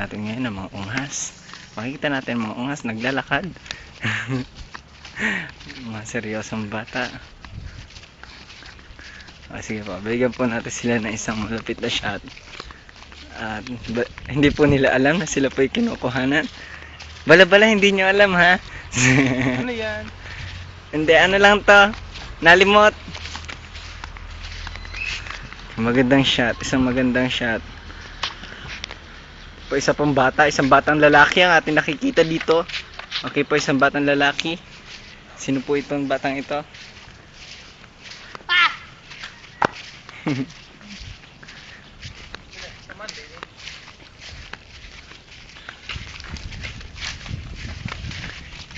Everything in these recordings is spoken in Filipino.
Natin ngayon ang mga unghas. Makikita natin mga unghas naglalakad. Mga seryosong bata. Sige po, bigyan po natin sila ng isang malapit na shot. At hindi po nila alam na sila po yung kinukuhanan. Bala-bala, hindi nyo alam ha. Ano yan? Hindi, ano lang to, nalimot. Magandang shot, isang magandang shot. Po isa pang bata, isang batang lalaki ang ating nakikita dito. Okay po, isang batang lalaki. Sino po itong batang ito?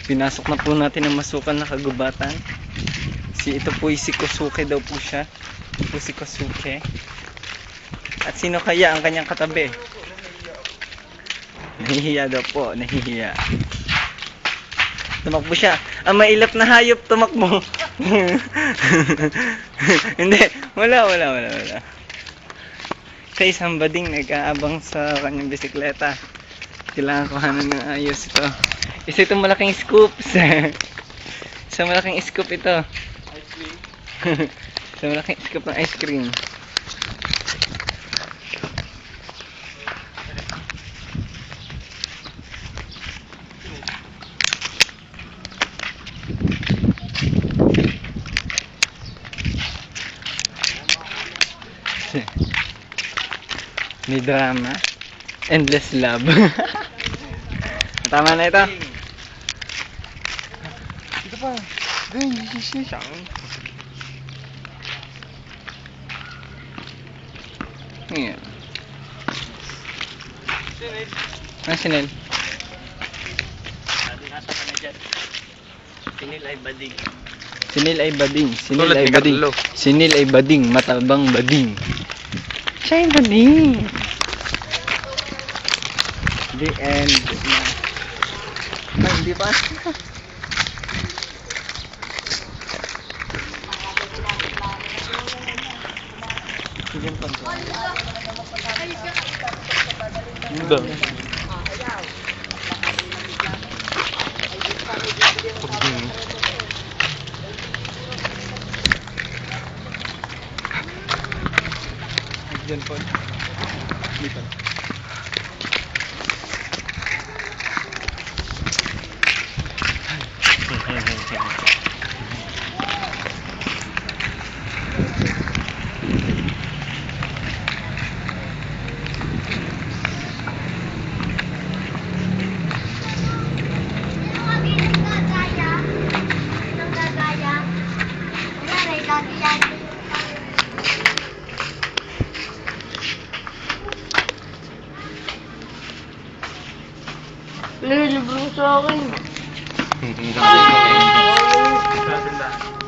Pinasok na po natin ang masukal na kagubatan. Ito po si Kosuke daw po siya. Ito po si Kosuke. At sino kaya ang kanyang katabi? Nahihiya daw po, nahihiya. Tumakbo siya. Ang mailap na hayop, tumakbo. Hindi, wala. Sa isang bading nag-aabang sa kanyang bisikleta. Kailangan kuhanan ng ayos ito. Isa itong malaking scoop. Isang malaking scoop ito. Ice cream. Isang malaking scoop ng ice cream. May drama. Endless love. Tama na ito. Ito pa. Ganyan, siyang. Ngayon. Ang sinil? Sabi nga sa kanya dyan. Sinil ay bading. Sinil ay bading. Sinil Tulad ay ni bading. Carlo. Sinil ay bading. Matabang bading. Siya ay bading. The end. Ay, hindi pa. Diyan pa. Ito. Diyan pa. Hindi pa. Libre sa akin. Sa tindahan.